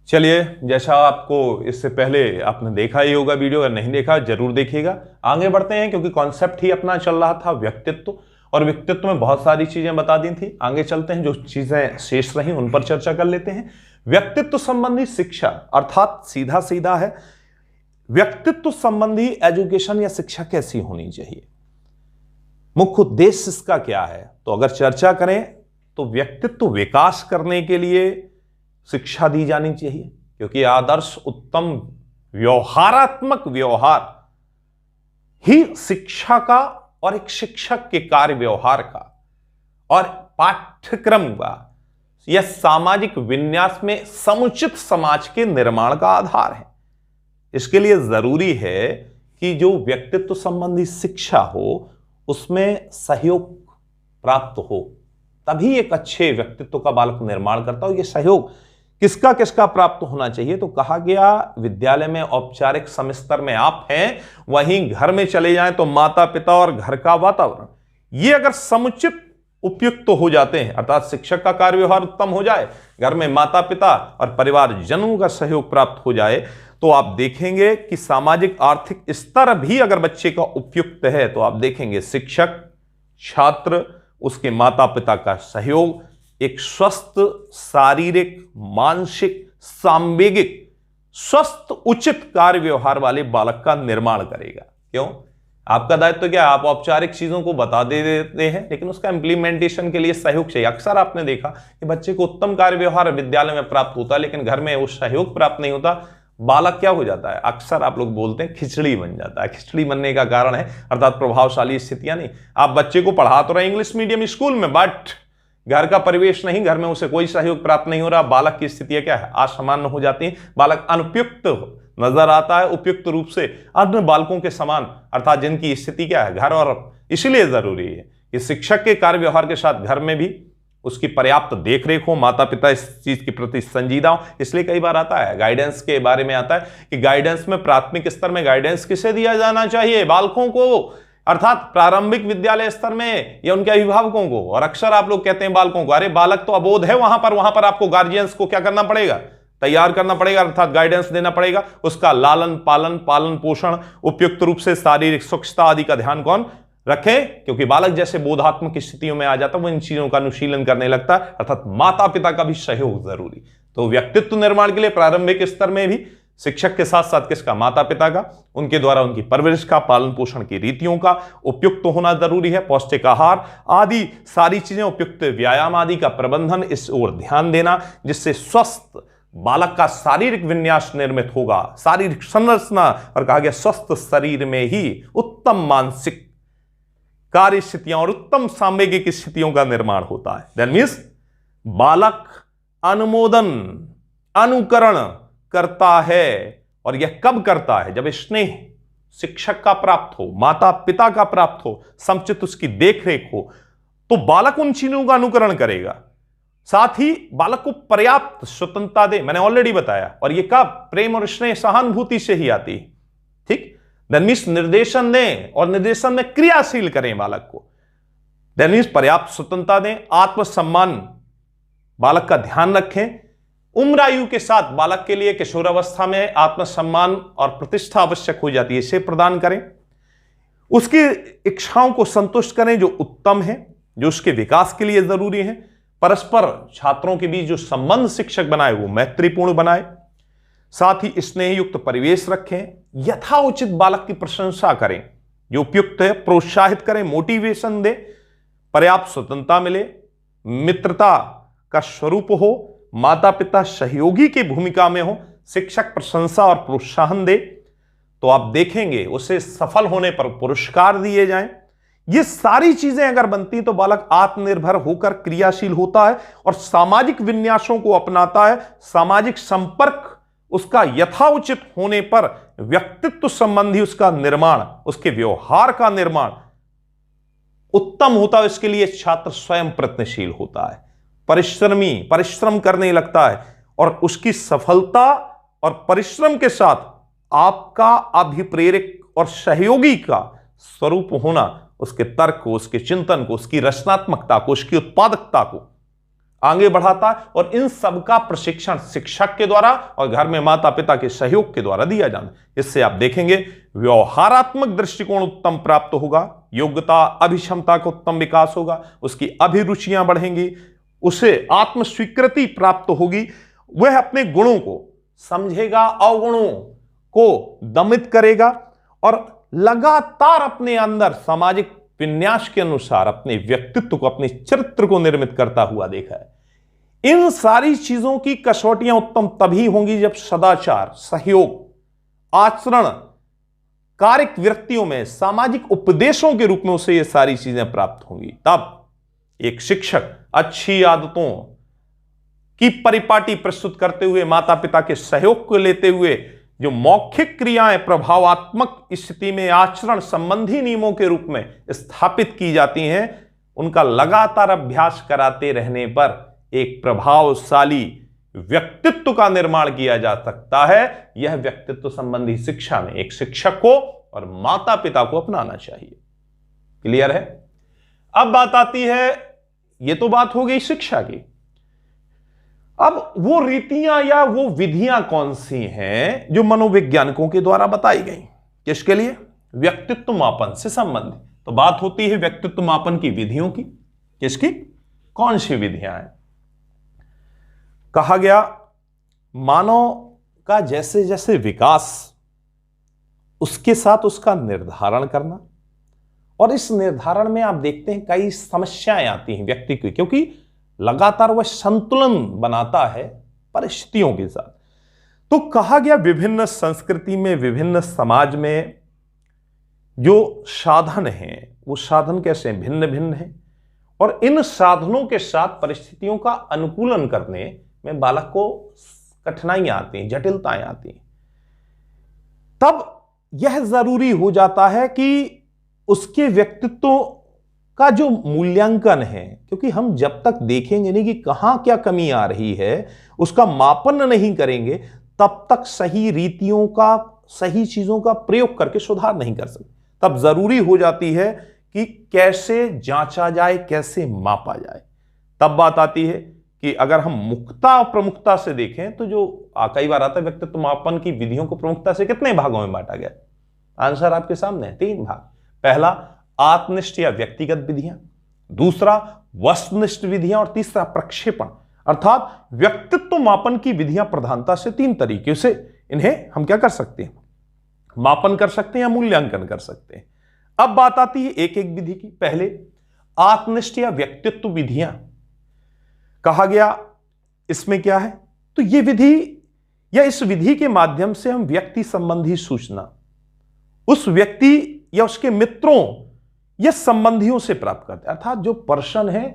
चलिए, जैसा आपको इससे पहले आपने देखा ही होगा वीडियो, अगर नहीं देखा जरूर देखिएगा। आगे बढ़ते हैं क्योंकि कॉन्सेप्ट ही अपना चल रहा था व्यक्तित्व, और व्यक्तित्व में बहुत सारी चीजें बता दी थी। आगे चलते हैं, जो चीजें शेष रही उन पर चर्चा कर लेते हैं। व्यक्तित्व संबंधी शिक्षा अर्थात सीधा सीधा है व्यक्तित्व संबंधी एजुकेशन या शिक्षा कैसी होनी चाहिए, मुख्य उद्देश्य इसका क्या है। तो अगर चर्चा करें तो व्यक्तित्व विकास करने के लिए शिक्षा दी जानी चाहिए, क्योंकि आदर्श उत्तम व्यवहारात्मक व्यवहार ही शिक्षा का और एक शिक्षक के कार्य व्यवहार का और पाठ्यक्रम का या सामाजिक विन्यास में समुचित समाज के निर्माण का आधार है। इसके लिए जरूरी है कि जो व्यक्तित्व संबंधी शिक्षा हो उसमें सहयोग प्राप्त हो, तभी एक अच्छे व्यक्तित्व का बालक निर्माण करता हो। यह सहयोग किसका किसका प्राप्त होना चाहिए, तो कहा गया विद्यालय में औपचारिक समस्तर में आप हैं, वहीं घर में चले जाएं तो माता पिता और घर का वातावरण ये अगर समुचित उपयुक्त हो जाते हैं, अर्थात शिक्षक का कार्य व्यवहार उत्तम हो जाए, घर में माता पिता और परिवारजनों का सहयोग प्राप्त हो जाए, तो आप देखेंगे कि सामाजिक आर्थिक स्तर भी अगर बच्चे का उपयुक्त है, तो आप देखेंगे शिक्षक, छात्र, उसके माता पिता का सहयोग एक स्वस्थ शारीरिक, मानसिक, सांवेगिक, स्वस्थ उचित कार्य व्यवहार वाले बालक का निर्माण करेगा। क्यों? आपका दायित्व क्या है? आप औपचारिक चीजों को बता देते हैं, लेकिन उसका इंप्लीमेंटेशन के लिए सहयोग चाहिए। अक्सर आपने देखा कि बच्चे को उत्तम कार्य व्यवहार विद्यालय में प्राप्त होता है, लेकिन घर में वो सहयोग प्राप्त नहीं होता। बालक क्या हो जाता है? अक्सर आप लोग बोलते हैं खिचड़ी बन जाता है। खिचड़ी बनने का कारण है अर्थात प्रभावशाली स्थितियां नहीं। आप बच्चे को पढ़ा तो रहे इंग्लिश मीडियम स्कूल में, बट घर का परिवेश नहीं, घर में उसे कोई सहयोग प्राप्त नहीं हो रहा। बालक की स्थितियां क्या है? असामान्य हो जाती हैं। बालक अनुपयुक्त नजर आता है, उपयुक्त रूप से अन्य बालकों के समान, अर्थात जिनकी स्थिति क्या है? घर। और इसलिए जरूरी है कि शिक्षक के कार्य व्यवहार के साथ घर में भी उसकी पर्याप्त देखरेख हो, माता पिता इस चीज के प्रति संजीदा हो। इसलिए कई बार आता है गाइडेंस के बारे में आता है कि गाइडेंस में प्राथमिक स्तर में गाइडेंस किसे दिया जाना चाहिए? बालकों को, अर्थात प्रारंभिक विद्यालय स्तर में, या उनके अभिभावकों को। और अक्सर आप लोग कहते हैं बालकों को, अरे बालक तो अबोध है, वहां पर आपको गार्जियंस को क्या करना पड़ेगा? तैयार करना पड़ेगा, अर्थात गाइडेंस देना पड़ेगा। उसका लालन पालन पोषण, उपयुक्त रूप से शारीरिक स्वच्छता आदि का ध्यान कौन रखे? क्योंकि बालक जैसे बोधात्मक स्थितियों में आ जाता है, वो इन चीजों का अनुशीलन करने लगता है, अर्थात माता पिता का भी सहयोग जरूरी। तो व्यक्तित्व निर्माण के लिए प्रारंभिक स्तर में भी शिक्षक के साथ साथ किसका? माता पिता का, उनके द्वारा उनकी परवरिश का, पालन पोषण की रीतियों का उपयुक्त होना जरूरी है। पौष्टिक आहार आदि सारी चीजें, उपयुक्त व्यायाम आदि का प्रबंधन, इस ओर ध्यान देना, जिससे स्वस्थ बालक का शारीरिक विन्यास निर्मित होगा, शारीरिक संरचना। और कहा गया स्वस्थ शरीर में ही उत्तम मानसिक कार्य स्थितियां और उत्तम सांवेगिक स्थितियों का निर्माण होता है। दैट मीन्स बालक अनुमोदन, अनुकरण करता है। और यह कब करता है? जब स्नेह शिक्षक का प्राप्त हो, माता पिता का प्राप्त हो, समुचित उसकी देखरेख हो, तो बालक उन चीजों का अनुकरण करेगा। साथ ही बालक को पर्याप्त स्वतंत्रता दे, मैंने ऑलरेडी बताया। और यह कब? प्रेम और स्नेह सहानुभूति से ही आती है। ठीक, दैट मीन्स निर्देशन दें और निर्देशन में क्रियाशील करें बालक को। दैट मीन्स पर्याप्त स्वतंत्रता दें, आत्मसम्मान बालक का ध्यान रखें। उम्र आयु के साथ बालक के लिए किशोरावस्था में आत्मसम्मान और प्रतिष्ठा आवश्यक हो जाती है, इसे प्रदान करें। उसकी इच्छाओं को संतुष्ट करें जो उत्तम है, जो उसके विकास के लिए जरूरी है। परस्पर छात्रों के बीच जो संबंध शिक्षक बनाए वो मैत्रीपूर्ण बनाए। साथ ही स्नेह युक्त परिवेश रखें। यथाउचित बालक की प्रशंसा करें, जो उपयुक्त है, प्रोत्साहित करें, मोटिवेशन दें, पर्याप्त स्वतंत्रता मिले, मित्रता का स्वरूप हो, माता पिता सहयोगी की भूमिका में हो, शिक्षक प्रशंसा और प्रोत्साहन दे, तो आप देखेंगे उसे सफल होने पर पुरस्कार दिए जाएं। ये सारी चीजें अगर बनती तो बालक आत्मनिर्भर होकर क्रियाशील होता है और सामाजिक विन्यासों को अपनाता है। सामाजिक संपर्क उसका यथाउचित होने पर व्यक्तित्व संबंधी उसका निर्माण, उसके व्यवहार का निर्माण उत्तम होता है। इसके लिए छात्र स्वयं प्रयत्नशील होता है, परिश्रम करने लगता है, और उसकी सफलता और परिश्रम के साथ आपका अभिप्रेरक और सहयोगी का स्वरूप होना उसके तर्क को, उसके चिंतन को, उसकी रचनात्मकता को, उसकी उत्पादकता को आगे बढ़ाता है। और इन सब का प्रशिक्षण शिक्षक के द्वारा और घर में माता पिता के सहयोग के द्वारा दिया जाना। इससे आप देखेंगे व्यवहारात्मक दृष्टिकोण उत्तम प्राप्त होगा, योग्यता अभिक्षमता का उत्तम विकास होगा, उसकी अभिरुचियां बढ़ेंगी, उसे आत्मस्वीकृति प्राप्त होगी, वह अपने गुणों को समझेगा, अवगुणों को दमित करेगा और लगातार अपने अंदर सामाजिक विन्यास के अनुसार अपने व्यक्तित्व को, अपने चरित्र को निर्मित करता हुआ देखा है। इन सारी चीजों की कसौटियां उत्तम तभी होंगी जब सदाचार, सहयोग, आचरण, कारिक वृत्तियों में सामाजिक उपदेशों के रूप में उसे ये सारी चीजें प्राप्त होंगी। तब एक शिक्षक अच्छी आदतों की परिपाटी प्रस्तुत करते हुए, माता पिता के सहयोग को लेते हुए जो मौखिक क्रियाएं प्रभावात्मक स्थिति में आचरण संबंधी नियमों के रूप में स्थापित की जाती हैं, उनका लगातार अभ्यास कराते रहने पर एक प्रभावशाली व्यक्तित्व का निर्माण किया जा सकता है। यह व्यक्तित्व संबंधी शिक्षा में एक शिक्षक को और माता पिता को अपनाना चाहिए। क्लियर है? अब बात आती है, यह तो बात हो गई शिक्षा की। अब वो रीतियां या वो विधियां कौन सी हैं जो मनोवैज्ञानिकों के द्वारा बताई गई? किसके लिए? व्यक्तित्व मापन से संबंधित। तो बात होती है व्यक्तित्व मापन की विधियों की। किसकी? कौन सी विधियां हैं? कहा गया मानव का जैसे जैसे विकास, उसके साथ उसका निर्धारण करना, और इस निर्धारण में आप देखते हैं कई समस्याएं आती हैं व्यक्ति की, क्योंकि लगातार वह संतुलन बनाता है परिस्थितियों के साथ। तो कहा गया विभिन्न संस्कृति में, विभिन्न समाज में जो साधन हैं, वो साधन कैसे भिन्न भिन्न हैं, और इन साधनों के साथ परिस्थितियों का अनुकूलन करने में बालक को कठिनाइयां आती हैं, जटिलताएं आती हैं। तब यह जरूरी हो जाता है कि उसके व्यक्तित्व का जो मूल्यांकन है, क्योंकि हम जब तक देखेंगे नहीं कि कहां क्या कमी आ रही है, उसका मापन नहीं करेंगे, तब तक सही रीतियों का, सही चीजों का प्रयोग करके सुधार नहीं कर सकते। तब जरूरी हो जाती है कि कैसे जांचा जाए, कैसे मापा जाए। तब बात आती है कि अगर हम मुख्यता और प्रमुखता से देखें तो जो कई बार आता है व्यक्तित्व मापन की विधियों को प्रमुखता से कितने भागों में बांटा गया? आंसर आपके सामने है, 3 भाग। पहला आत्मनिष्ठ या व्यक्तिगत विधियां, दूसरा वस्तुनिष्ठ विधियां, और तीसरा प्रक्षेपण। अर्थात व्यक्तित्व मापन की विधियां प्रधानता से 3 तरीके से इन्हें हम क्या कर सकते हैं? मापन कर सकते हैं या मूल्यांकन कर सकते हैं। अब बात आती है एक एक विधि की। पहले आत्मनिष्ठ या व्यक्तित्व विधियां। कहा गया इसमें क्या है? तो यह विधि या इस विधि के माध्यम से हम व्यक्ति संबंधी सूचना उस व्यक्ति या उसके मित्रों या संबंधियों से प्राप्त करते हैं। अर्थात जो पर्सन है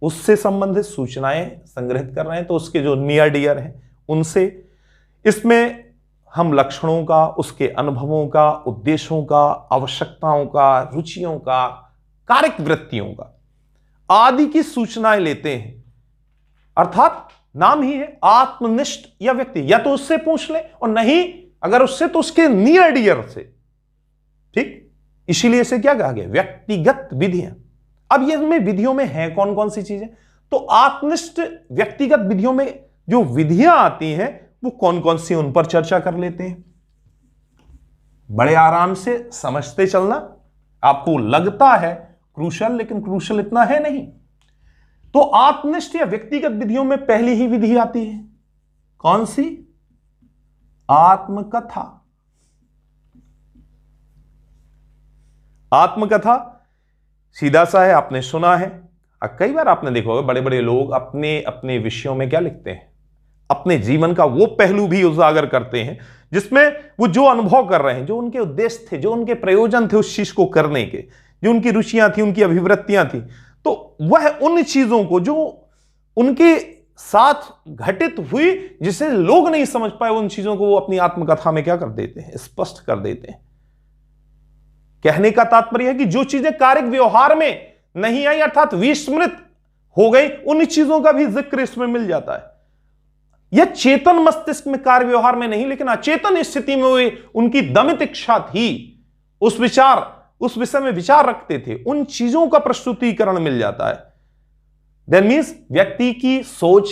उससे संबंधित सूचनाएं संग्रहित कर रहे हैं, तो उसके जो नियर डियर हैं उनसे। इसमें हम लक्षणों का, उसके अनुभवों का, उद्देश्यों का, आवश्यकताओं का, रुचियों का, कारिक वृत्तियों का आदि की सूचनाएं लेते हैं। अर्थात नाम ही है आत्मनिष्ठ या व्यक्ति, या तो उससे पूछ ले, और नहीं अगर उससे तो उसके नियर डियर से। ठीक, इसीलिए इसे क्या कहा गया? व्यक्तिगत विधियां। अब ये में विधियों में है कौन कौन सी चीजें? तो आत्मनिष्ठ व्यक्तिगत विधियों में जो विधियां आती हैं वो कौन कौन सी, उन पर चर्चा कर लेते हैं। बड़े आराम से समझते चलना। आपको लगता है क्रूशल, लेकिन क्रूशल इतना है नहीं। तो आत्मनिष्ठ या व्यक्तिगत विधियों में पहली ही विधि आती है, कौन सी? आत्मकथा। आत्मकथा सीधा सा है, आपने सुना है। कई बार आपने देखा होगा बड़े बड़े लोग अपने अपने विषयों में क्या लिखते हैं? अपने जीवन का वो पहलू भी उजागर करते हैं जिसमें वो जो अनुभव कर रहे हैं, जो उनके उद्देश्य थे, जो उनके प्रयोजन थे उस चीज को करने के, जो उनकी रुचियां थी, उनकी अभिवृत्तियां थी, तो वह उन चीजों को जो उनके साथ घटित हुई, जिसे लोग नहीं समझ पाए, उन चीजों को वो अपनी आत्मकथा में क्या कर देते हैं? स्पष्ट कर देते हैं। कहने का तात्पर्य है कि जो चीजें कारिक व्यवहार में नहीं आई, अर्थात विस्मृत हो गई, उन चीजों का भी जिक्र इसमें मिल जाता है। यह चेतन मस्तिष्क में कार्य व्यवहार में नहीं, लेकिन अचेतन स्थिति में हुई उनकी दमित इच्छा थी, उस विषय में विचार रखते थे, उन चीजों का प्रस्तुतिकरण मिल जाता है। दैट मीन्स व्यक्ति की सोच।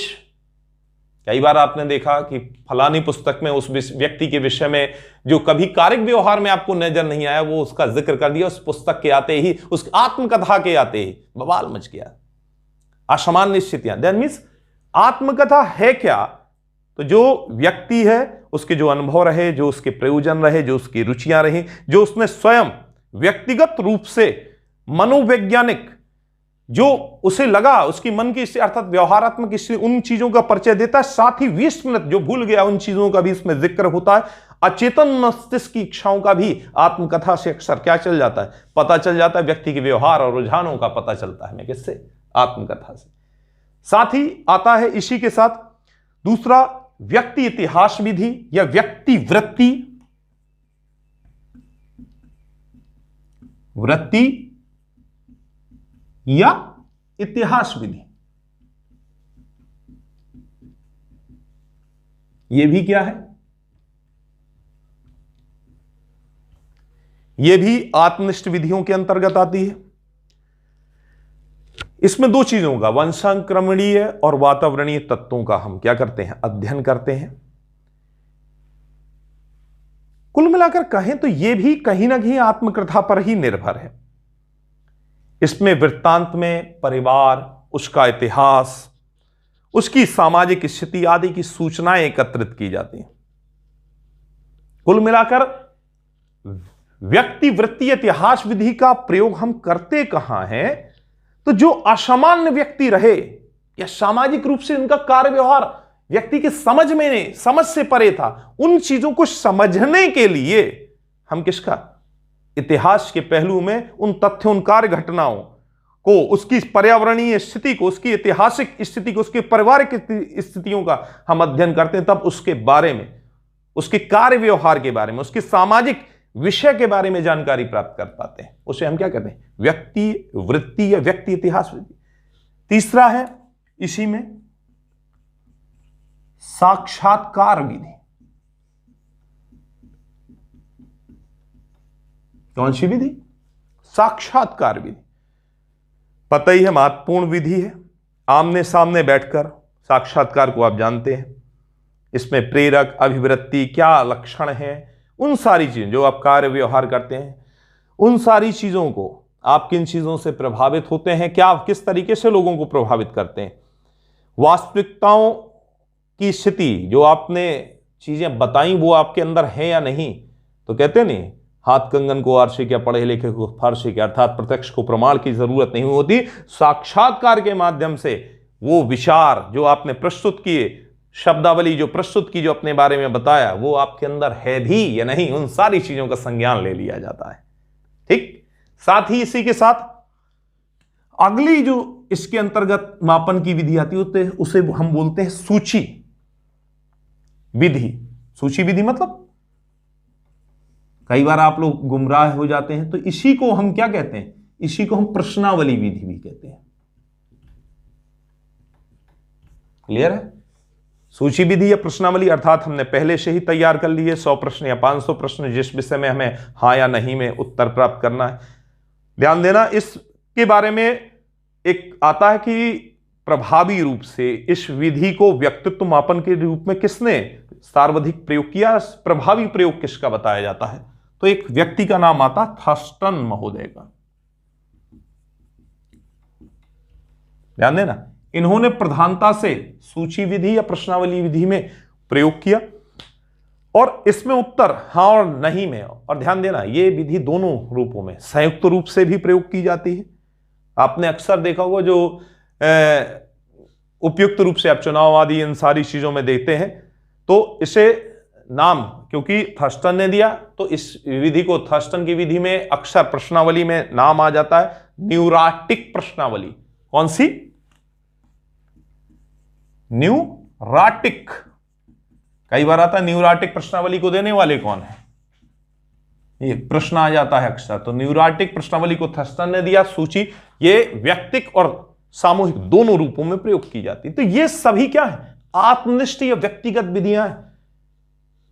कई बार आपने देखा कि फलानी पुस्तक में उस व्यक्ति के विषय में जो कभी कारिक व्यवहार में आपको नजर नहीं आया, वो उसका जिक्र कर दिया, उस पुस्तक के आते ही, उस आत्मकथा के आते ही बवाल मच गया, असामान्य स्थितियां। दैट मीन्स आत्मकथा है क्या? तो जो व्यक्ति है उसके जो अनुभव रहे, जो उसके प्रयोजन रहे, जो उसकी रुचियां रही, जो उसने स्वयं व्यक्तिगत रूप से मनोवैज्ञानिक जो उसे लगा, उसकी मन की अर्थात व्यवहारात्मक स्थिति, उन चीजों का परिचय देता है। साथ ही 20 मिनट जो भूल गया उन चीजों का भी इसमें जिक्र होता है। अचेतन मस्तिष्क की इच्छाओं का भी आत्मकथा से अक्सर क्या चल जाता है, पता चल जाता है। व्यक्ति के व्यवहार और रुझानों का पता चलता है किससे? आत्मकथा से। साथ ही आता है इसी के साथ दूसरा व्यक्ति इतिहास विधि या व्यक्ति वृत्ति या इतिहास विधि। यह भी क्या है? यह भी आत्मनिष्ठ विधियों के अंतर्गत आती है। इसमें दो चीजों का, वंशाक्रमणीय और वातावरणीय तत्वों का हम क्या करते हैं? अध्ययन करते हैं। कुल मिलाकर कहें तो यह भी कहीं ना कहीं आत्मकथा पर ही निर्भर है। इसमें वृत्तांत में परिवार, उसका इतिहास, उसकी सामाजिक स्थिति आदि की सूचनाएं एकत्रित की जाती हैं। कुल मिलाकर व्यक्ति वृत्ति इतिहास विधि का प्रयोग हम करते कहां हैं? तो जो असामान्य व्यक्ति रहे या सामाजिक रूप से उनका कार्य व्यवहार व्यक्ति के समझ से परे था, उन चीजों को समझने के लिए हम किसका? इतिहास के पहलू में उन तथ्यों, उन कार्य घटनाओं को, उसकी पर्यावरणीय स्थिति को, उसकी ऐतिहासिक स्थिति को, उसके पारिवारिक स्थितियों का हम अध्ययन करते हैं। तब उसके बारे में, उसके कार्य व्यवहार के बारे में, उसके सामाजिक विषय के बारे में जानकारी प्राप्त कर पाते हैं। उसे हम क्या कहते हैं? व्यक्ति वृत्ति या व्यक्ति इतिहास विधि। तीसरा है इसी में साक्षात्कार विधि। कौन सी विधि? साक्षात्कार विधि। पता ही है, महत्वपूर्ण विधि है। आमने सामने बैठकर साक्षात्कार को आप जानते हैं। इसमें प्रेरक, अभिवृत्ति, क्या लक्षण है, उन सारी चीजें जो आप कार्य व्यवहार करते हैं, उन सारी चीजों को, आप किन चीजों से प्रभावित होते हैं, क्या आप किस तरीके से लोगों को प्रभावित करते हैं, वास्तविकताओं की स्थिति जो आपने चीजें बताई वो आपके अंदर है या नहीं। तो कहते नहीं, हाथ कंगन को आरसे क्या, पढ़े लिखे को फारसे क्या, अर्थात प्रत्यक्ष को प्रमाण की जरूरत नहीं होती। साक्षात्कार के माध्यम से वो विचार जो आपने प्रस्तुत किए, शब्दावली जो प्रस्तुत की, जो अपने बारे में बताया, वो आपके अंदर है भी या नहीं, उन सारी चीजों का संज्ञान ले लिया जाता है। ठीक। साथ ही इसी के साथ अगली जो इसके अंतर्गत मापन की विधि आती है उसे हम बोलते हैं सूची विधि। सूची विधि मतलब कई बार आप लोग गुमराह हो जाते हैं, तो इसी को हम क्या कहते हैं? इसी को हम प्रश्नावली विधि भी कहते हैं। क्लियर है? सूची विधि या प्रश्नावली अर्थात हमने पहले से ही तैयार कर लिए 100 प्रश्न या 500 प्रश्न, जिस विषय में हमें हाँ या नहीं में उत्तर प्राप्त करना है। ध्यान देना, इसके बारे में एक आता है कि प्रभावी रूप से इस विधि को व्यक्तित्व मापन के रूप में किसने सर्वाधिक प्रयोग किया, प्रभावी प्रयोग किसका बताया जाता है? तो एक व्यक्ति का नाम आता थर्स्टन महोदय का। ध्यान देना, इन्होंने प्रधानता से सूची विधि या प्रश्नावली विधि में प्रयोग किया और इसमें उत्तर हां और नहीं में, और ध्यान देना ये विधि दोनों रूपों में, संयुक्त रूप से भी प्रयोग की जाती है। आपने अक्सर देखा होगा जो उपयुक्त रूप से आप चुनाव आदि इन सारी चीजों में देखते हैं, तो इसे नाम क्योंकि थर्स्टन ने दिया, तो इस विधि को, थर्स्टन की विधि में अक्सर प्रश्नावली में नाम आ जाता है न्यूराटिक प्रश्नावली। कौन सी? न्यूराटिक। कई बार आता है न्यूराटिक प्रश्नावली को देने वाले कौन है, ये प्रश्न आ जाता है अक्सर। तो न्यूराटिक प्रश्नावली को थर्स्टन ने दिया। सूची ये व्यक्तिक और सामूहिक दोनों रूपों में प्रयोग की जाती है। तो ये सभी क्या है? आत्मनिष्ठ या व्यक्तिगत विधियां हैं।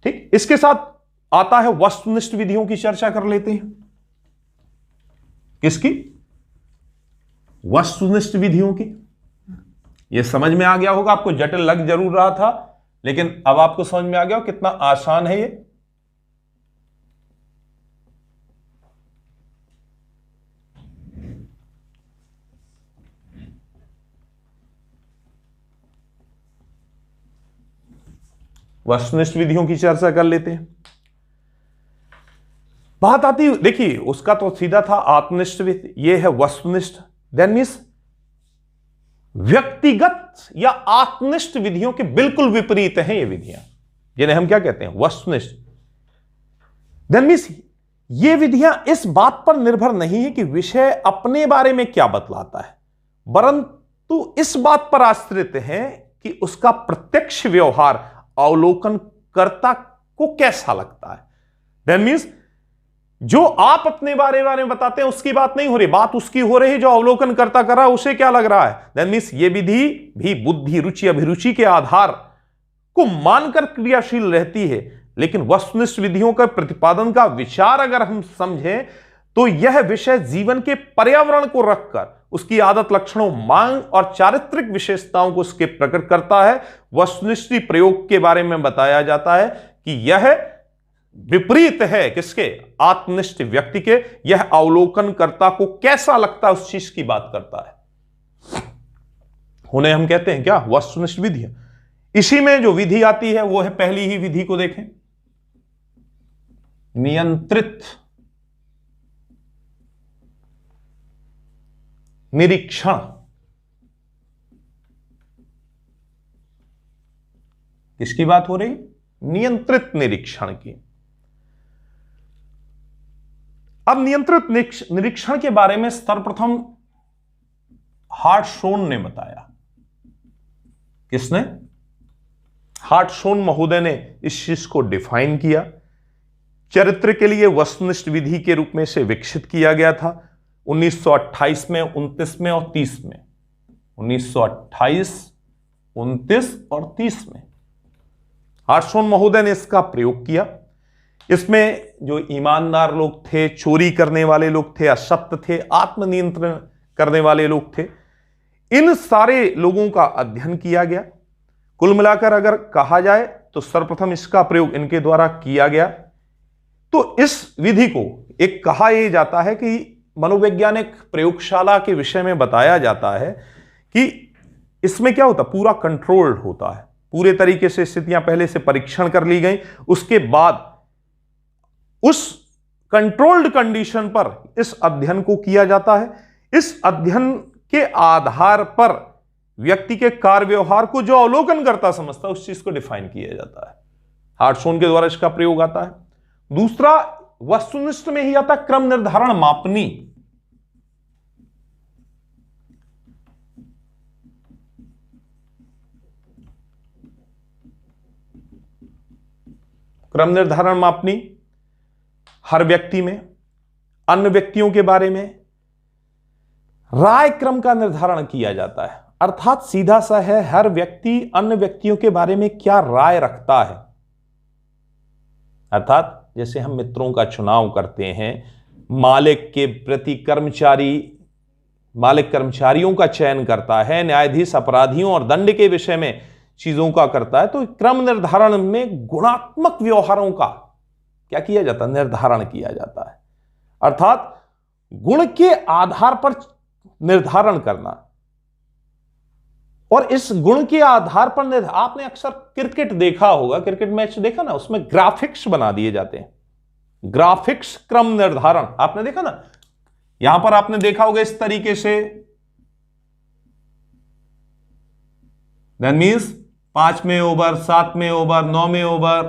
ठीक। इसके साथ आता है वस्तुनिष्ठ विधियों की चर्चा कर लेते हैं। किसकी? वस्तुनिष्ठ विधियों की। यह समझ में आ गया होगा, आपको जटिल लग जरूर रहा था, लेकिन अब आपको समझ में आ गया कितना आसान है ये। वस्तुनिष्ठ विधियों की चर्चा कर लेते हैं। बात आती, देखिए उसका तो सीधा था आत्मनिष्ठ विधि, ये है वस्तुनिष्ठ। देन मीन्स व्यक्तिगत या आत्मनिष्ठ विधियों के बिल्कुल विपरीत हैं ये विधियां, जिन्हें हम क्या कहते हैं? वस्तुनिष्ठ। देन मीन्स ये विधियां इस बात पर निर्भर नहीं है कि विषय अपने बारे में क्या बतलाता है, परंतु इस बात पर आश्रित है कि उसका प्रत्यक्ष व्यवहार अवलोकनकर्ता को कैसा लगता है। देन मीन्स जो आप अपने बारे में बताते हैं उसकी बात नहीं हो रही, बात उसकी हो रही है जो अवलोकनकर्ता कर रहा है उसे क्या लग रहा है। देन मीन्स ये विधि भी बुद्धि, रुचि, अभिरुचि के आधार को मानकर क्रियाशील रहती है, लेकिन वस्तुनिष्ठ विधियों का प्रतिपादन का विचार अगर हम समझें तो यह विषय जीवन के पर्यावरण को रखकर उसकी आदत, लक्षणों, मांग और चारित्रिक विशेषताओं को उसके प्रकट करता है। वस्तुनिष्ठ प्रयोग के बारे में बताया जाता है कि यह विपरीत है किसके? आत्मनिष्ठ व्यक्ति के। यह अवलोकनकर्ता को कैसा लगता है उस चीज की बात करता है। उन्हें हम कहते हैं क्या? वस्तुनिष्ठ विधि। इसी में जो विधि आती है वो है, पहली ही विधि को देखें, नियंत्रित निरीक्षण। किसकी बात हो रही? नियंत्रित निरीक्षण की। अब नियंत्रित निरीक्षण के बारे में सर्वप्रथम हार्टशोन ने बताया। किसने? हार्टशोन महोदय ने इस चीज को डिफाइन किया। चरित्र के लिए वस्तुनिष्ठ विधि के रूप में इसे विकसित किया गया था 1928 में, 29 में और 30 में। 1928, 29 और 30 में हार्टशोन महोदय ने इसका प्रयोग किया। इसमें जो ईमानदार लोग थे, चोरी करने वाले लोग थे, असत्य थे, आत्मनियंत्रण करने वाले लोग थे, इन सारे लोगों का अध्ययन किया गया। कुल मिलाकर अगर कहा जाए तो सर्वप्रथम इसका प्रयोग इनके द्वारा किया गया। तो इस विधि को एक कहा यह जाता है कि मनोवैज्ञानिक प्रयोगशाला के विषय में बताया जाता है कि इसमें क्या होता, पूरा कंट्रोल्ड होता है, पूरे तरीके से स्थितियां पहले से परीक्षण कर ली गई, उसके बाद उस कंट्रोल्ड कंडीशन पर इस अध्ययन को किया जाता है। इस अध्ययन के आधार पर व्यक्ति के कार्य व्यवहार को जो अवलोकन करता समझता है उस चीज को डिफाइन किया जाता है। हार्टशोन के द्वारा इसका प्रयोग आता है। दूसरा वस्तुनिष्ठ में ही आता क्रम निर्धारण मापनी। क्रम निर्धारण मापनी हर व्यक्ति में, अन्य व्यक्तियों के बारे में राय क्रम का निर्धारण किया जाता है। अर्थात सीधा सा है, हर व्यक्ति अन्य व्यक्तियों के बारे में क्या राय रखता है। अर्थात जैसे हम मित्रों का चुनाव करते हैं, मालिक के प्रति मालिक कर्मचारियों का चयन करता है, न्यायाधीश अपराधियों और दंड के विषय में चीजों का करता है, तो क्रम निर्धारण में गुणात्मक व्यवहारों का क्या किया जाता है? निर्धारण किया जाता है। अर्थात गुण के आधार पर निर्धारण करना। और इस गुण के आधार पर आपने अक्सर क्रिकेट देखा होगा, क्रिकेट मैच देखा ना, उसमें ग्राफिक्स बना दिए जाते हैं। ग्राफिक्स क्रम निर्धारण आपने देखा ना, यहां पर आपने देखा होगा इस तरीके से, दैट मीन्स 5वें ओवर, 7वें ओवर, 9वें ओवर,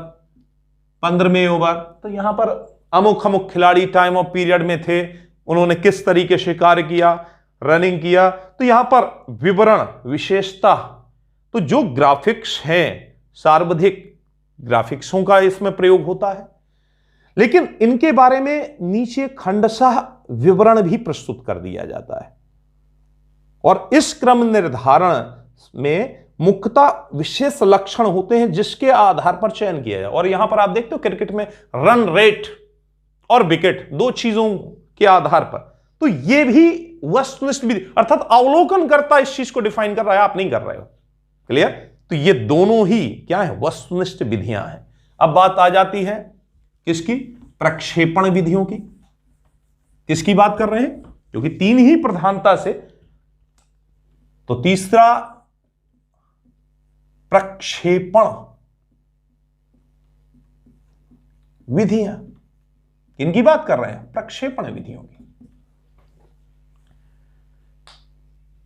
15वें ओवर, तो यहां पर अमुक अमुक खिलाड़ी टाइम ऑफ पीरियड में थे, उन्होंने किस तरीके से कार्य किया, रनिंग किया, तो यहां पर विवरण, विशेषता, तो जो ग्राफिक्स हैं, सर्वाधिक ग्राफिक्सों का इसमें प्रयोग होता है। लेकिन इनके बारे में नीचे खंडशः विवरण भी प्रस्तुत कर दिया जाता है। और इस क्रम निर्धारण में मुख्यतः विशेष लक्षण होते हैं जिसके आधार पर चयन किया जाए। और यहां पर आप देखते हो क्रिकेट में रन रेट और विकेट, दो चीजों के आधार पर, तो ये भी वस्तुनिष्ठ विधि अर्थात अवलोकन करता इस चीज को डिफाइन कर रहा है, आप नहीं कर रहे हो। क्लियर? तो ये दोनों ही क्या है? वस्तुनिष्ठ विधियां हैं। अब बात आ जाती है किसकी? प्रक्षेपण विधियों की। किसकी बात कर रहे हैं? क्योंकि तीन ही प्रधानता से, तो तीसरा प्रक्षेपण विधियां। किनकी बात कर रहे हैं? प्रक्षेपण विधियों की।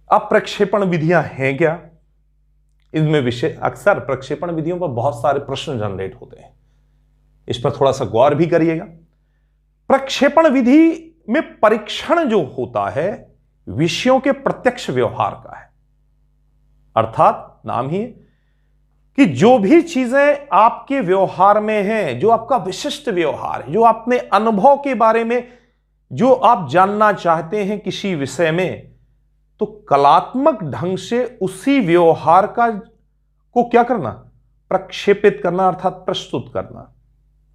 अब प्रक्षेपण विधियां हैं क्या? इनमें विषय अक्सर प्रक्षेपण विधियों पर बहुत सारे प्रश्न जनरेट होते हैं, इस पर थोड़ा सा गौर भी करिएगा। प्रक्षेपण विधि में परीक्षण जो होता है विषयों के प्रत्यक्ष व्यवहार का है। अर्थात नाम ही है कि जो भी चीजें आपके व्यवहार में हैं, जो आपका विशिष्ट व्यवहार है, जो आपने अनुभव के बारे में जो आप जानना चाहते हैं किसी विषय में, तो कलात्मक ढंग से उसी व्यवहार को क्या करना? प्रक्षेपित करना, अर्थात प्रस्तुत करना।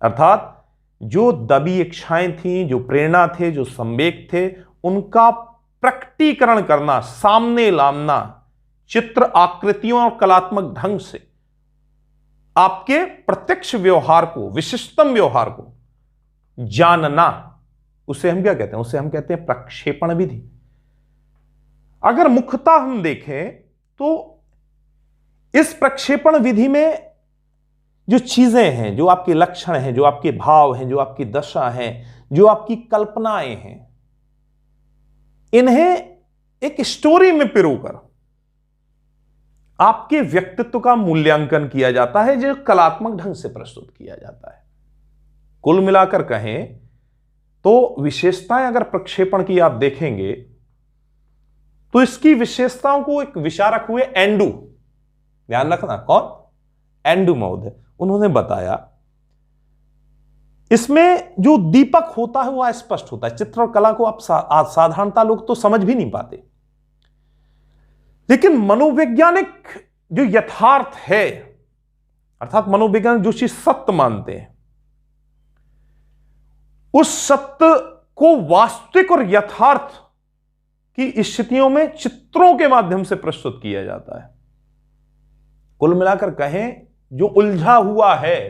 अर्थात जो दबी इच्छाएं थी, जो प्रेरणा थे, जो संवेग थे, उनका प्रकटीकरण करना, सामने लाना, चित्र, आकृतियों और कलात्मक ढंग से आपके प्रत्यक्ष व्यवहार को, विशिष्टतम व्यवहार को जानना, उसे हम क्या कहते हैं? उसे हम कहते हैं प्रक्षेपण विधि। अगर मुख्यतः हम देखें तो इस प्रक्षेपण विधि में जो चीजें हैं, जो आपके लक्षण हैं, जो आपके भाव हैं, जो आपकी दशा है, जो आपकी कल्पनाएं हैं, इन्हें एक स्टोरी में पिरोकर आपके व्यक्तित्व का मूल्यांकन किया जाता है, जो कलात्मक ढंग से प्रस्तुत किया जाता है। कुल मिलाकर कहें तो विशेषताएं अगर प्रक्षेपण की आप देखेंगे तो इसकी विशेषताओं को एक विचारक हुए एंडू, ध्यान रखना कौन? एंडू महोदय, उन्होंने बताया इसमें जो दीपक होता है वो अस्पष्ट होता है। चित्र और कला को आप साधारणता लोग तो समझ भी नहीं पाते, लेकिन मनोवैज्ञानिक जो यथार्थ है, अर्थात मनोवैज्ञानिक जो चीज सत्य मानते हैं, उस सत्य को वास्तविक और यथार्थ की स्थितियों में चित्रों के माध्यम से प्रस्तुत किया जाता है। कुल मिलाकर कहें जो उलझा हुआ है,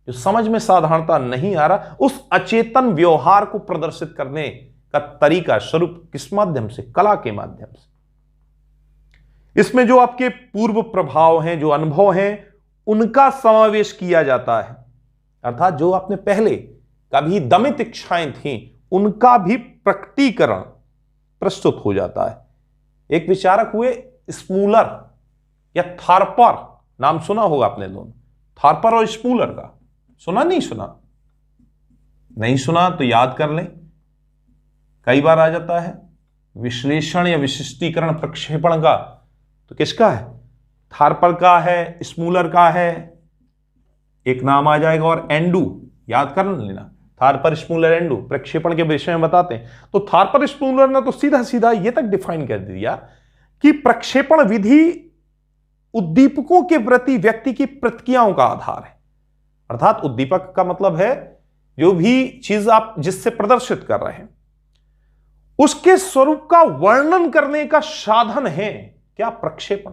जो समझ में साधारणता नहीं आ रहा, उस अचेतन व्यवहार को प्रदर्शित करने का तरीका, स्वरूप किस माध्यम से? कला के माध्यम से। इसमें जो आपके पूर्व प्रभाव हैं, जो अनुभव हैं, उनका समावेश किया जाता है। अर्थात जो आपने पहले कभी दमित इच्छाएं थी, उनका भी प्रकटीकरण प्रस्तुत हो जाता है। एक विचारक हुए स्पूलर या थार्पर, नाम सुना होगा आपने दोनों, थार्पर और स्पूलर का। सुना? नहीं सुना? नहीं सुना तो याद कर लें, कई बार आ जाता है। विश्लेषण या विशिष्टीकरण प्रक्षेपण का तो किसका है? थार्पर का है, स्पूलर का है, एक नाम आ जाएगा, और एंडू, याद कर लेना। थार्पर, स्पूलर, एंडू प्रक्षेपण के विषय में बताते हैं। तो थार्पर, स्पूलर ने तो सीधा सीधा ये तक डिफाइन कर दिया कि प्रक्षेपण विधि उद्दीपकों के प्रति व्यक्ति की प्रतिक्रियाओं का आधार है। अर्थात उद्दीपक का मतलब है जो भी चीज आप जिससे प्रदर्शित कर रहे हैं, उसके स्वरूप का वर्णन करने का साधन है क्या? प्रक्षेपण।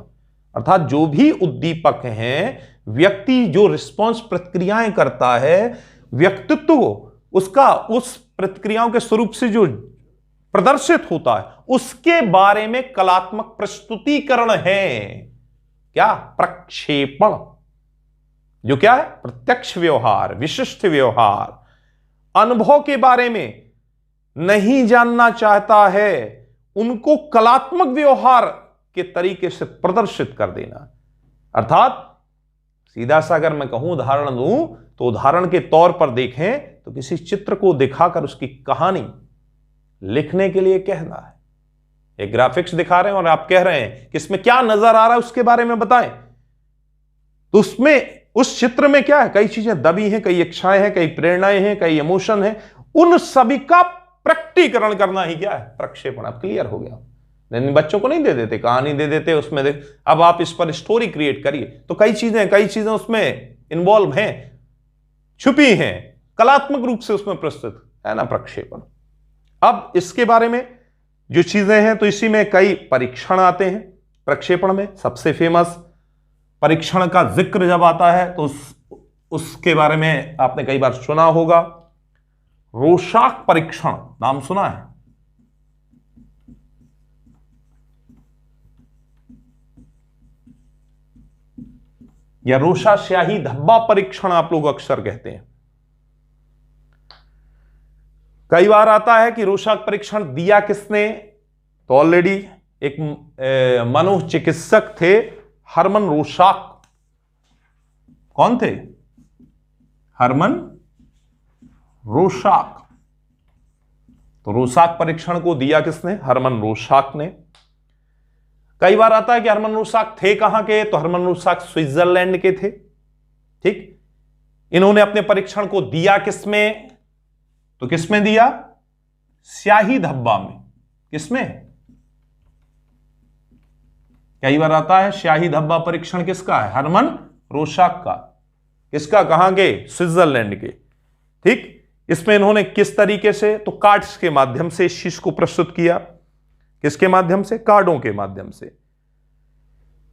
अर्थात जो भी उद्दीपक हैं, व्यक्ति जो रिस्पॉन्स, प्रतिक्रियाएं करता है, व्यक्तित्व उसका उस प्रतिक्रियाओं के स्वरूप से जो प्रदर्शित होता है, उसके बारे में कलात्मक प्रस्तुतिकरण है क्या? प्रक्षेपण। जो क्या है? प्रत्यक्ष व्यवहार, विशिष्ट व्यवहार, अनुभव के बारे में नहीं जानना चाहता है, उनको कलात्मक व्यवहार के तरीके से प्रदर्शित कर देना। अर्थात सीधा सा अगर मैं कहूं, उदाहरण दूं, तो उदाहरण के तौर पर देखें तो किसी चित्र को दिखाकर उसकी कहानी लिखने के लिए कहना है। एक ग्राफिक्स दिखा रहे हैं और आप कह रहे हैं कि इसमें क्या नजर आ रहा है उसके बारे में बताएं, तो उसमें, उस चित्र में क्या है? कई चीजें दबी हैं, कई इच्छाएं हैं, कई प्रेरणाएं हैं, कई इमोशन हैं, उन सभी का प्रकटीकरण करना ही क्या है? प्रक्षेपण। अब क्लियर हो गया? बच्चों को नहीं दे देते, कहानी दे देते, उसमें देख अब आप इस पर स्टोरी क्रिएट करिए, तो कई चीजें उसमें इन्वॉल्व हैं, छुपी हैं, कलात्मक रूप से उसमें प्रस्तुत है ना, प्रक्षेपण। अब इसके बारे में जो चीजें हैं, तो इसी में कई परीक्षण आते हैं। प्रक्षेपण में सबसे फेमस परीक्षण का जिक्र जब आता है तो उसके बारे में आपने कई बार सुना होगा, रोशाक परीक्षण, नाम सुना है? या रोशा स्याही धब्बा परीक्षण आप लोग अक्सर कहते हैं। कई बार आता है कि रोशाक परीक्षण दिया किसने, तो ऑलरेडी एक मनोचिकित्सक थे, हरमन रोशाक। कौन थे? हरमन रोशाक। तो रोशाक परीक्षण को दिया किसने? हरमन रोशाक ने। कई बार आता है कि हरमन रोशाक थे कहां के, तो हरमन रोशाक स्विट्जरलैंड के थे। ठीक, इन्होंने अपने परीक्षण को दिया किसमें, तो किसमें दिया? स्याही धब्बा में। किसमें? कई बार आता है स्याही धब्बा परीक्षण किसका है? हरमन रोशाक का। किसका? कहां के? स्विट्जरलैंड के। ठीक, इसमें इन्होंने किस तरीके से, तो कार्ड्स के माध्यम से इस चीज को प्रस्तुत किया। किसके माध्यम से? कार्डों के माध्यम से।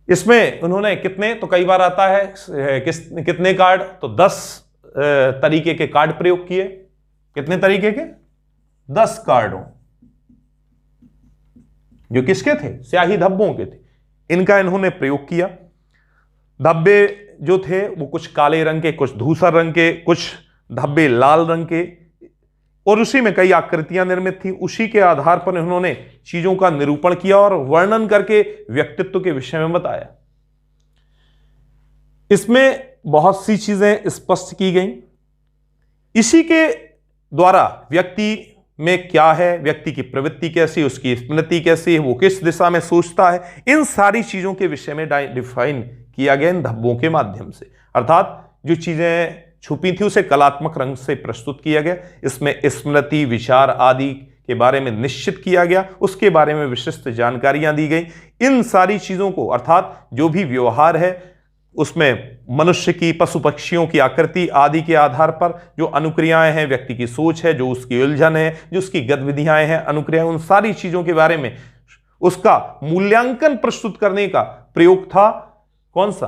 इसमें उन्होंने कितने, तो कई बार आता है कितने कार्ड, तो 10 तरीके के कार्ड प्रयोग किए। कितने तरीके के? 10 कार्डों, जो किसके थे? स्याही धब्बों के थे। इनका इन्होंने प्रयोग किया। धब्बे जो थे वो कुछ काले रंग के, कुछ धूसर रंग के, कुछ धब्बे लाल रंग के, और उसी में कई आकृतियां निर्मित थी। उसी के आधार पर इन्होंने चीजों का निरूपण किया और वर्णन करके व्यक्तित्व के विषय में बताया। इसमें बहुत सी चीजें स्पष्ट की गई। इसी के द्वारा व्यक्ति में क्या है, व्यक्ति की प्रवृत्ति कैसी, उसकी स्मृति कैसी है, वो किस दिशा में सोचता है, इन सारी चीजों के विषय में डिफाइन किया गया इन धब्बों के माध्यम से। अर्थात जो चीजें छुपी थी उसे कलात्मक रंग से प्रस्तुत किया गया। इसमें स्मृति, विचार आदि के बारे में निश्चित किया गया, उसके बारे में विशिष्ट जानकारियां दी गई। इन सारी चीजों को, अर्थात जो भी व्यवहार है उसमें मनुष्य की, पशु पक्षियों की आकृति आदि के आधार पर जो अनुक्रियाएं हैं, व्यक्ति की सोच है, जो उसकी उलझन है, जो उसकी गतिविधियां हैं, अनुक्रियाएं, उन सारी चीजों के बारे में उसका मूल्यांकन प्रस्तुत करने का प्रयोग था। कौन सा?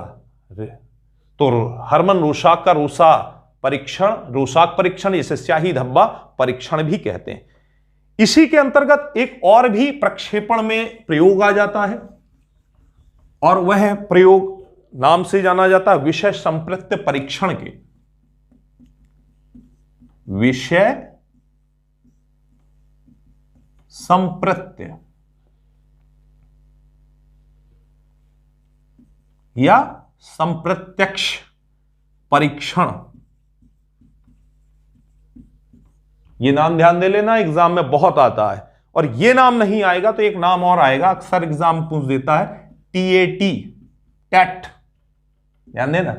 तो हरमन रोशाक का रोशाक परीक्षण, इसे स्याही धब्बा परीक्षण भी कहते हैं। इसी के अंतर्गत एक और भी प्रक्षेपण में प्रयोग आ जाता है, और वह प्रयोग नाम से जाना जाता है विषय संप्रत्य परीक्षण के। विषय संप्रत्य या संप्रत्यक्ष परीक्षण, ये नाम ध्यान दे लेना, एग्जाम में बहुत आता है। और ये नाम नहीं आएगा तो एक नाम और आएगा, अक्सर एग्जाम पूछ देता है, टीएटी, टैट। ध्यान देना,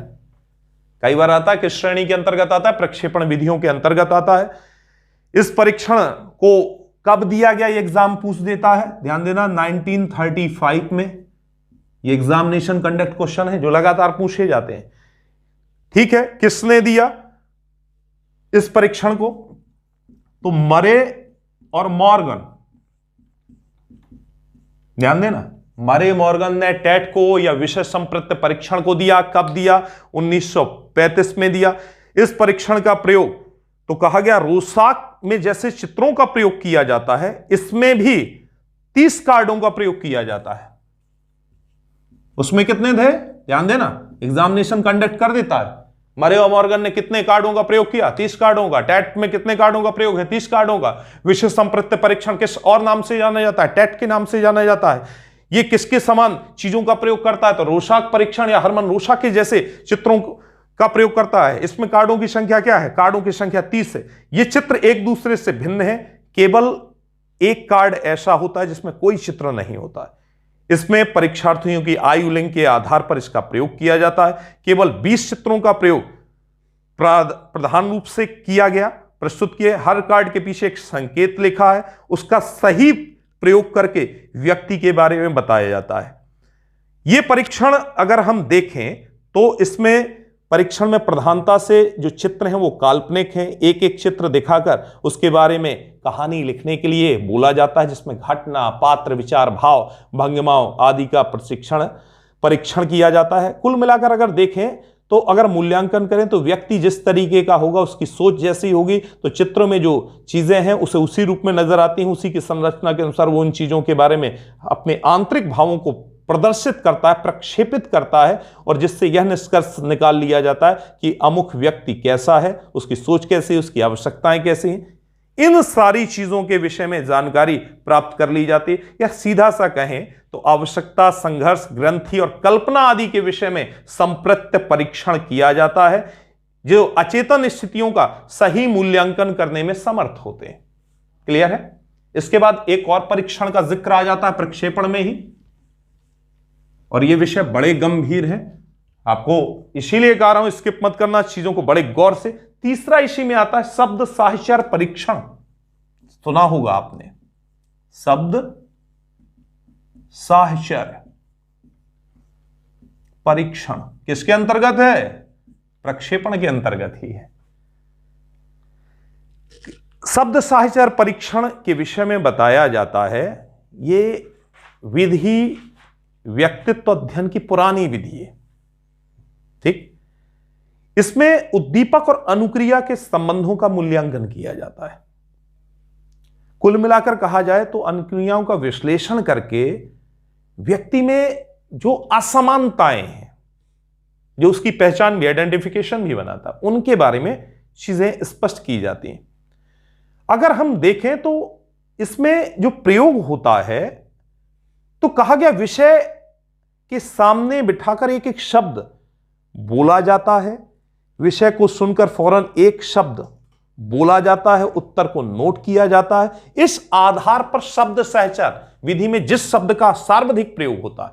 कई बार आता है, किस श्रेणी के अंतर्गत आता है? प्रक्षेपण विधियों के अंतर्गत आता है। इस परीक्षण को कब दिया गया, ये एग्जाम पूछ देता है। ध्यान देना, 1935 में ये एग्जामिनेशन कंडक्ट क्वेश्चन है जो लगातार पूछे जाते हैं। ठीक है, किसने दिया इस परीक्षण को? तो मरे और मॉर्गन। ध्यान देना, मरे मॉर्गन ने टैट को या विषय संप्रत्य परीक्षण को दिया। कब दिया? 1935 में दिया। इस परीक्षण का प्रयोग तो कहा गया रोशाक में जैसे चित्रों का प्रयोग किया जाता है, इसमें भी 30 कार्डों का प्रयोग किया जाता है। उसमें कितने थे? ध्यान देना, एग्जामिनेशन कंडक्ट कर देता है। मरे और मॉर्गन ने कितने कार्डों का प्रयोग किया? 30 कार्डों का। टैट में कितने कार्डों का प्रयोग है? 30 कार्डों का। विषय संप्रत्य परीक्षण किस और नाम से जाना जाता है? टैट के नाम से जाना जाता है। ये किसके समान चीजों का प्रयोग करता है? तो रोशाक परीक्षण या हरमन रोशाक के जैसे चित्रों का प्रयोग करता है। इसमें कार्डों की संख्या क्या है? कार्डों की संख्या 30 है। ये चित्र एक दूसरे से भिन्न है, केवल एक कार्ड ऐसा होता है जिसमें कोई चित्र नहीं होता है। इसमें परीक्षार्थियों की आयु लिंग के आधार पर इसका प्रयोग किया जाता है। केवल 20 चित्रों का प्रयोग प्रधान रूप से किया गया, प्रस्तुत किए। हर कार्ड के पीछे एक संकेत लिखा है, उसका सही प्रयोग करके व्यक्ति के बारे में बताया जाता है। यह परीक्षण अगर हम देखें तो इसमें परीक्षण में प्रधानता से जो चित्र हैं वो काल्पनिक हैं, एक एक चित्र दिखाकर उसके बारे में कहानी लिखने के लिए बोला जाता है, जिसमें घटना, पात्र, विचार, भाव, भंगिमाओं आदि का परीक्षण किया जाता है। कुल मिलाकर अगर देखें तो अगर मूल्यांकन करें तो व्यक्ति जिस तरीके का होगा, उसकी सोच जैसी होगी, तो चित्रों में जो चीजें हैं उसे उसी रूप में नजर आती हैं, उसी की संरचना के अनुसार वो उन चीजों के बारे में अपने आंतरिक भावों को प्रदर्शित करता है, प्रक्षेपित करता है, और जिससे यह निष्कर्ष निकाल लिया जाता है कि अमुक व्यक्ति कैसा है, उसकी सोच कैसी है, उसकी आवश्यकताएं कैसी हैं। इन सारी चीजों के विषय में जानकारी प्राप्त कर ली जाती है, या सीधा सा कहें तो आवश्यकता, संघर्ष, ग्रंथि और कल्पना आदि के विषय में संप्रत्य परीक्षण किया जाता है, जो अचेतन स्थितियों का सही मूल्यांकन करने में समर्थ होते हैं। क्लियर है? इसके बाद एक और परीक्षण का जिक्र आ जाता है प्रक्षेपण में ही, और यह विषय बड़े गंभीर है, आपको इसीलिए कह रहा हूं स्किप मत करना, चीजों को बड़े गौर से। तीसरा इसी में आता है शब्द साहचर्य परीक्षण। सुना होगा आपने, शब्द साहचर्य परीक्षण किसके अंतर्गत है? प्रक्षेपण के अंतर्गत ही है। शब्द साहचर्य परीक्षण के विषय में बताया जाता है, यह विधि व्यक्तित्व अध्ययन की पुरानी विधि है। ठीक, इसमें उद्दीपक और अनुक्रिया के संबंधों का मूल्यांकन किया जाता है। कुल मिलाकर कहा जाए तो अनुक्रियाओं का विश्लेषण करके व्यक्ति में जो असमानताएं हैं, जो उसकी पहचान भी, आइडेंटिफिकेशन भी बनाता है, उनके बारे में चीजें स्पष्ट की जाती हैं। अगर हम देखें तो इसमें जो प्रयोग होता है, तो कहा गया विषय के सामने बिठाकर एक एक शब्द बोला जाता है, विषय को सुनकर फौरन एक शब्द बोला जाता है, उत्तर को नोट किया जाता है। इस आधार पर शब्द सहचर विधि में जिस शब्द का सर्वाधिक प्रयोग होता है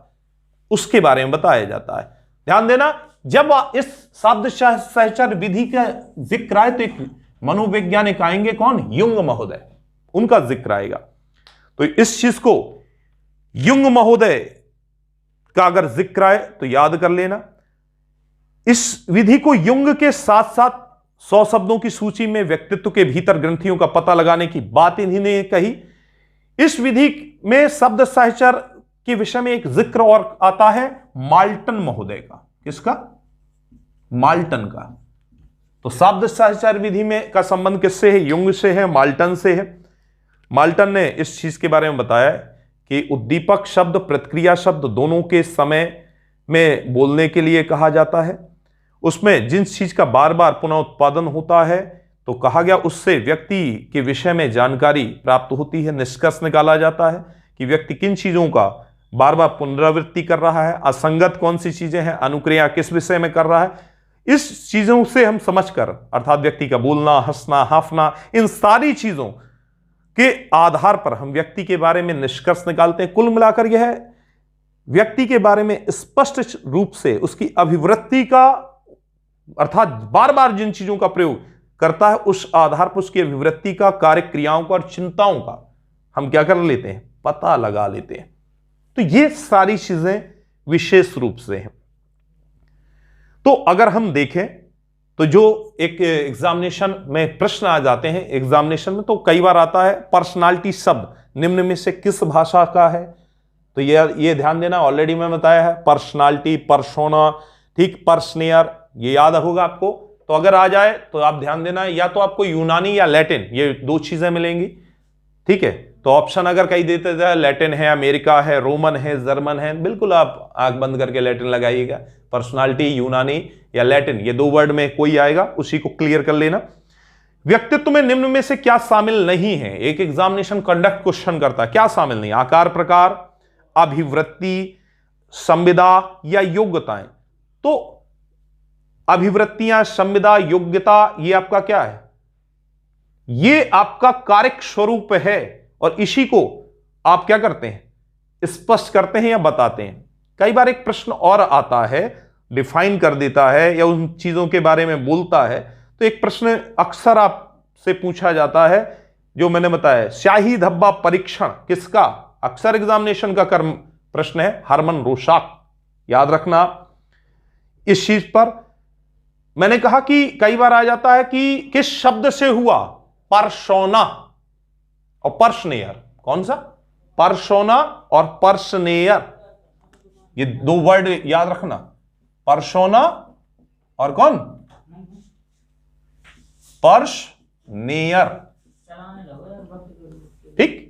उसके बारे में बताया जाता है। ध्यान देना, जब इस शब्द सहचर विधि का जिक्र आए तो एक मनोवैज्ञानिक आएंगे, कौन? युंग महोदय, उनका जिक्र आएगा। तो इस चीज को युंग महोदय का अगर जिक्र आए तो याद कर लेना। इस विधि को युंग के साथ साथ 100 शब्दों की सूची में व्यक्तित्व के भीतर ग्रंथियों का पता लगाने की बात इन्हीं कही। इस विधि में शब्द साहचर के विषय में एक जिक्र और आता है माल्टन महोदय का। किसका? माल्टन का। तो शब्द साहचर विधि में का संबंध किससे है? युंग से है, माल्टन से है। माल्टन ने इस चीज के बारे में बताया कि उद्दीपक शब्द, प्रतिक्रिया शब्द दोनों के समय में बोलने के लिए कहा जाता है। उसमें जिन चीज का बार बार पुनः उत्पादन होता है, तो कहा गया उससे व्यक्ति के विषय में जानकारी प्राप्त होती है। निष्कर्ष निकाला जाता है कि व्यक्ति किन चीजों का बार बार पुनरावृत्ति कर रहा है, असंगत कौन सी चीजें हैं, अनुक्रिया किस विषय में कर रहा है। इस चीजों से हम समझकर, अर्थात व्यक्ति का बोलना, हंसना, हाफना, इन सारी चीजों के आधार पर हम व्यक्ति के बारे में निष्कर्ष निकालते हैं। कुल मिलाकर यह व्यक्ति के बारे में स्पष्ट रूप से उसकी अभिवृत्ति का, अर्थात बार बार जिन चीजों का प्रयोग करता है उस आधार पर उसकी अभिवृत्ति का, कार्य क्रियाओं का और चिंताओं का हम क्या कर लेते हैं? पता लगा लेते हैं। तो ये सारी चीजें विशेष रूप से हैं। तो अगर हम देखें तो जो एक एग्जामिनेशन में प्रश्न आ जाते हैं, एग्जामिनेशन में तो कई बार आता है पर्सनालिटी शब्द निम्न में से किस भाषा का है? तो ये ध्यान देना, ऑलरेडी मैं बताया है, पर्सनालिटी, पर्सोना, ठीक, पर्सनेयर, ये याद होगा आपको। तो अगर आ जाए तो आप ध्यान देना, या तो आपको यूनानी या लैटिन, ये दो चीजें मिलेंगी। ठीक है, तो ऑप्शन अगर कहीं देते जाए लैटिन है, अमेरिका है, रोमन है, जर्मन है, बिल्कुल आप आंख बंद करके लैटिन लगाइएगा। पर्सनालिटी, यूनानी या लैटिन, ये दो वर्ड में कोई आएगा, उसी को क्लियर कर लेना। व्यक्तित्व में निम्न में से क्या शामिल नहीं है? एक एग्जामिनेशन कंडक्ट क्वेश्चन करता है, क्या शामिल नहीं? आकार, प्रकार, अभिवृत्ति, संविदा या योग्यताएं। तो अभिवृत्तियां, संविदा, योग्यता, ये आपका क्या है? ये आपका कारक स्वरूप है, और इसी को आप क्या करते हैं? स्पष्ट करते हैं या बताते हैं। कई बार एक प्रश्न और आता है, डिफाइन कर देता है या उन चीजों के बारे में बोलता है। तो एक प्रश्न अक्सर आपसे पूछा जाता है, जो मैंने बताया, स्याही धब्बा परीक्षण किसका? अक्सर एग्जामिनेशन का कर्म प्रश्न है, हरमन रोशाक। याद रखना इस चीज पर। मैंने कहा कि कई बार आ जाता है कि किस शब्द से हुआ, पर्सोना और पर्सनेयर। कौन सा? पर्सोना और पर्सनेयर, ये दो वर्ड याद रखना, पर्सोना और कौन? पर्सनेयर। ठीक,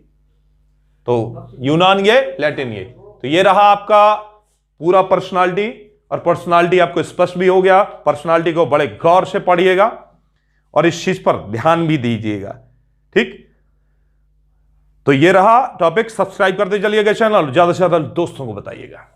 तो यूनान ये, लैटिन ये। तो ये रहा आपका पूरा पर्सनालिटी, और पर्सनालिटी आपको स्पष्ट भी हो गया। पर्सनालिटी को बड़े गौर से पढ़िएगा और इस चीज पर ध्यान भी दीजिएगा। ठीक, तो ये रहा टॉपिक। सब्सक्राइब करते चलिएगा चैनल, ज्यादा से ज्यादा दोस्तों को बताइएगा।